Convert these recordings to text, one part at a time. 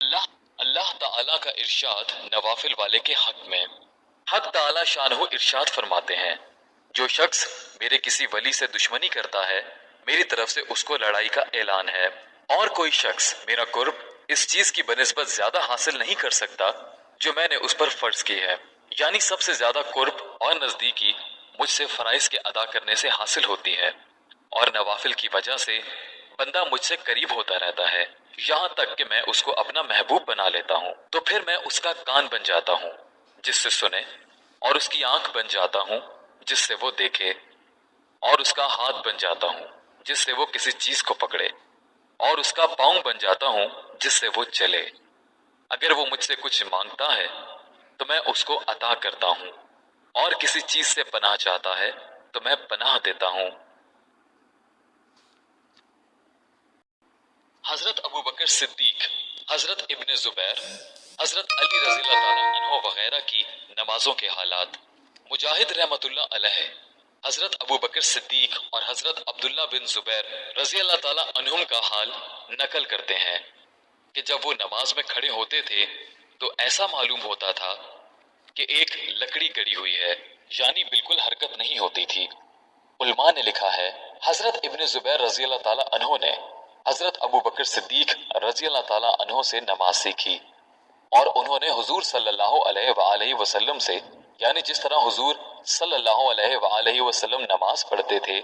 اللہ اللہ تعالیٰ کا ارشاد نوافل والے کے حق میں۔ حق تعالیٰ شانہ ارشاد فرماتے ہیں، جو شخص میرے کسی ولی سے دشمنی کرتا ہے میری طرف سے اس کو لڑائی کا اعلان ہے، اور کوئی شخص میرا قرب اس چیز کی بنسبت زیادہ حاصل نہیں کر سکتا جو میں نے اس پر فرض کی ہے، یعنی سب سے زیادہ قرب اور نزدیکی مجھ سے فرائض کے ادا کرنے سے حاصل ہوتی ہے، اور نوافل کی وجہ سے بندہ مجھ سے قریب ہوتا رہتا ہے یہاں تک کہ میں اس کو اپنا محبوب بنا لیتا ہوں، تو پھر میں اس کا کان بن جاتا ہوں جس سے سنے، اور اس کی آنکھ بن جاتا ہوں جس سے وہ دیکھے، اور اس کا ہاتھ بن جاتا ہوں جس سے وہ کسی چیز کو پکڑے، اور اس کا پاؤں بن جاتا ہوں جس سے وہ چلے۔ اگر وہ مجھ سے کچھ مانگتا ہے تو میں اس کو عطا کرتا ہوں، اور کسی چیز سے پناہ چاہتا ہے تو میں پناہ دیتا ہوں۔ حضرت ابو بکر صدیق، حضرت ابن زبیر، حضرت علی رضی اللہ تعالیٰ عنہ وغیرہ کی نمازوں کے حالات۔ مجاہد رحمت اللہ علیہ حضرت ابو بکر صدیق اور حضرت عبداللہ بن زبیر رضی اللہ تعالیٰ عنہم کا حال نقل کرتے ہیں کہ جب وہ نماز میں کھڑے ہوتے تھے تو ایسا معلوم ہوتا تھا کہ ایک لکڑی گڑی ہوئی ہے، یعنی بالکل حرکت نہیں ہوتی تھی۔ علماء نے لکھا ہے حضرت ابن زبیر رضی اللہ تعالیٰ عنہ نے حضرت ابو بکر صدیق رضی اللہ تعالیٰ عنہ سے نماز سیکھی، اور انہوں نے حضور صلی اللہ علیہ وآلہ وسلم سے، یعنی جس طرح حضور صلی اللہ علیہ وآلہ وسلم نماز پڑھتے تھے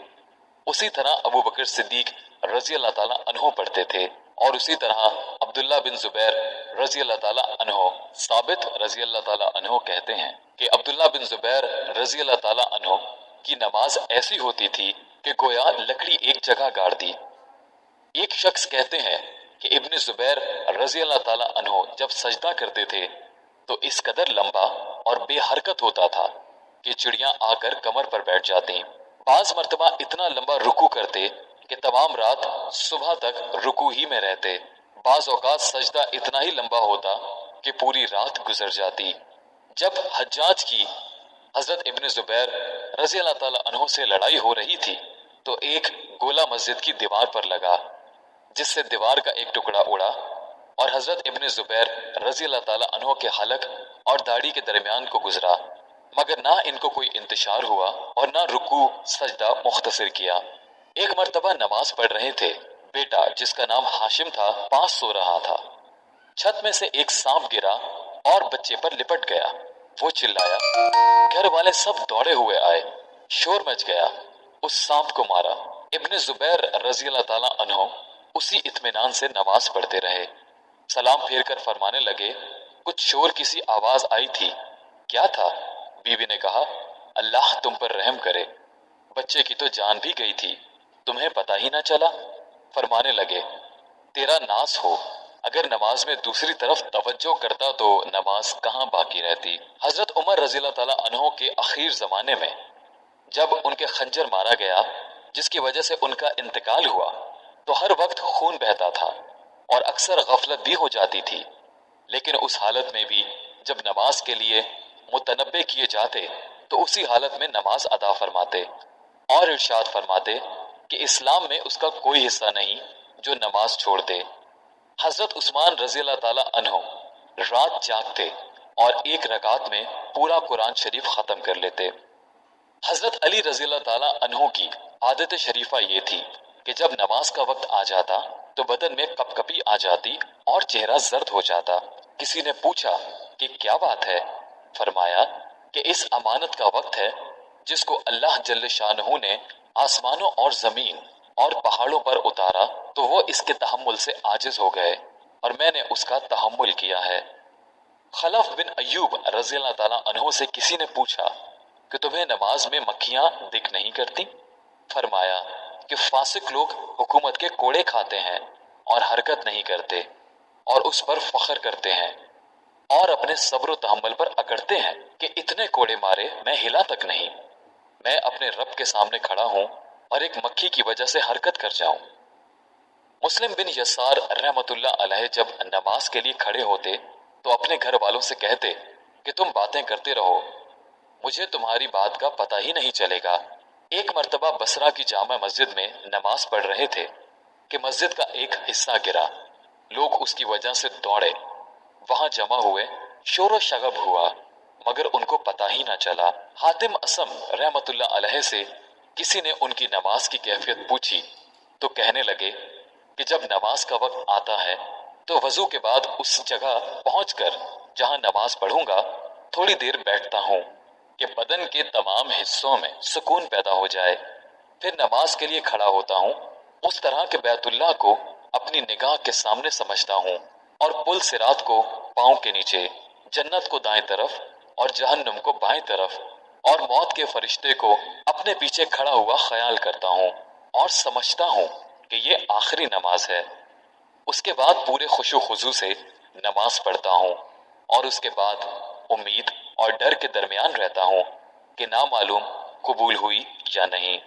اسی طرح ابو بکر صدیق رضی اللہ تعالیٰ عنہ پڑھتے تھے، اور اسی طرح عبداللہ بن زبیر رضی اللہ تعالیٰ عنہ۔ ثابت رضی اللہ تعالیٰ عنہ کہتے ہیں کہ عبداللہ بن زبیر رضی اللہ تعالیٰ عنہ کی نماز ایسی ہوتی تھی کہ گویا لکڑی ایک جگہ گاڑ دی۔ ایک شخص کہتے ہیں کہ ابن زبیر رضی اللہ تعالیٰ عنہ جب سجدہ کرتے تھے تو اس قدر لمبا اور بے حرکت ہوتا تھا کہ چڑیاں آ کر کمر پر بیٹھ جاتی۔ بعض مرتبہ اتنا لمبا رکوع کرتے کہ تمام رات صبح تک رکوع ہی میں رہتے۔ بعض اوقات سجدہ اتنا ہی لمبا ہوتا کہ پوری رات گزر جاتی۔ جب حجاج کی حضرت ابن زبیر رضی اللہ تعالیٰ عنہ سے لڑائی ہو رہی تھی تو ایک گولا مسجد کی دیوار پر لگا جس سے دیوار کا ایک ٹکڑا اڑا اور حضرت ابن زبیر رضی اللہ تعالیٰ عنہ کے حلق اور داڑھی کے درمیان کو گزرا، مگر نہ ان کو کوئی انتشار ہوا اور نہ رکوع سجدہ مختصر کیا۔ ایک مرتبہ نماز پڑھ رہے تھے، بیٹا جس کا نام ہاشم تھا پاس سو رہا تھا۔ چھت میں سے ایک سانپ گرا اور بچے پر لپٹ گیا۔ وہ چلایا، گھر والے سب دوڑے ہوئے آئے، شور مچ گیا، اس سانپ کو مارا۔ ابن زبیر رضی اللہ تعالیٰ عنہ اسی اطمینان سے نماز پڑھتے رہے۔ سلام پھیر کر فرمانے لگے، کچھ شور کسی آواز آئی تھی، کیا تھا؟ بیوی نے کہا، اللہ تم پر رحم کرے، بچے کی تو جان بھی گئی تھی، تمہیں پتہ ہی نہ چلا؟ فرمانے لگے، تیرا ناس ہو، اگر نماز میں دوسری طرف توجہ کرتا تو نماز کہاں باقی رہتی۔ حضرت عمر رضی اللہ تعالیٰ عنہ کے اخیر زمانے میں جب ان کے خنجر مارا گیا جس کی وجہ سے ان کا انتقال ہوا تو ہر وقت خون بہتا تھا اور اکثر غفلت بھی ہو جاتی تھی، لیکن اس حالت میں بھی جب نماز کے لیے متنبہ کیے جاتے تو اسی حالت میں نماز ادا فرماتے اور ارشاد فرماتے کہ اسلام میں اس کا کوئی حصہ نہیں جو نماز چھوڑ دے۔ حضرت عثمان رضی اللہ تعالیٰ عنہ رات جاگتے اور ایک رکعت میں پورا قرآن شریف ختم کر لیتے۔ حضرت علی رضی اللہ تعالیٰ عنہ کی عادت شریفہ یہ تھی کہ جب نماز کا وقت آ جاتا تو بدن میں کپ کپی آ جاتی اور چہرہ زرد ہو جاتا۔ کسی نے پوچھا کہ کیا بات ہے؟ فرمایا کہ اس امانت کا وقت ہے جس کو اللہ جل شانہ نے آسمانوں اور زمین اور پہاڑوں پر اتارا تو وہ اس کے تحمل سے عاجز ہو گئے اور میں نے اس کا تحمل کیا ہے۔ خلف بن ایوب رضی اللہ تعالیٰ عنہ سے کسی نے پوچھا کہ تمہیں نماز میں مکھیاں دکھ نہیں کرتی؟ فرمایا کہ فاسق لوگ حکومت کے کوڑے کھاتے ہیں اور حرکت نہیں کرتے اور اس پر فخر کرتے ہیں اور اپنے صبر و تحمل پر اکڑتے ہیں کہ اتنے کوڑے مارے میں ہلا تک نہیں، میں اپنے رب کے سامنے کھڑا ہوں اور ایک مکھی کی وجہ سے حرکت کر جاؤں۔ مسلم بن یسار رحمت اللہ علیہ جب نماز کے لیے کھڑے ہوتے تو اپنے گھر والوں سے کہتے کہ تم باتیں کرتے رہو، مجھے تمہاری بات کا پتہ ہی نہیں چلے گا۔ ایک مرتبہ بصرہ کی جامع مسجد میں نماز پڑھ رہے تھے کہ مسجد کا ایک حصہ گرا لوگ اس کی وجہ سے دوڑے، وہاں جمع ہوئے، شور و شغب ہوا، مگر ان کو پتہ ہی نہ چلا۔ حاتم اسم رحمت اللہ علیہ سے کسی نے ان کی نماز کی کیفیت پوچھی تو کہنے لگے کہ جب نماز کا وقت آتا ہے تو وضو کے بعد اس جگہ پہنچ کر جہاں نماز پڑھوں گا تھوڑی دیر بیٹھتا ہوں کہ بدن کے تمام حصوں میں سکون پیدا ہو جائے، پھر نماز کے لیے کھڑا ہوتا ہوں۔ اس طرح کہ بیت اللہ کو اپنی نگاہ کے سامنے سمجھتا ہوں اور پل صراط کو پاؤں کے نیچے، جنت کو دائیں طرف اور جہنم کو بائیں طرف، اور موت کے فرشتے کو اپنے پیچھے کھڑا ہوا خیال کرتا ہوں اور سمجھتا ہوں کہ یہ آخری نماز ہے۔ اس کے بعد پورے خشوع خضوع سے نماز پڑھتا ہوں اور اس کے بعد امید اور ڈر کے درمیان رہتا ہوں کہ نامعلوم قبول ہوئی یا نہیں۔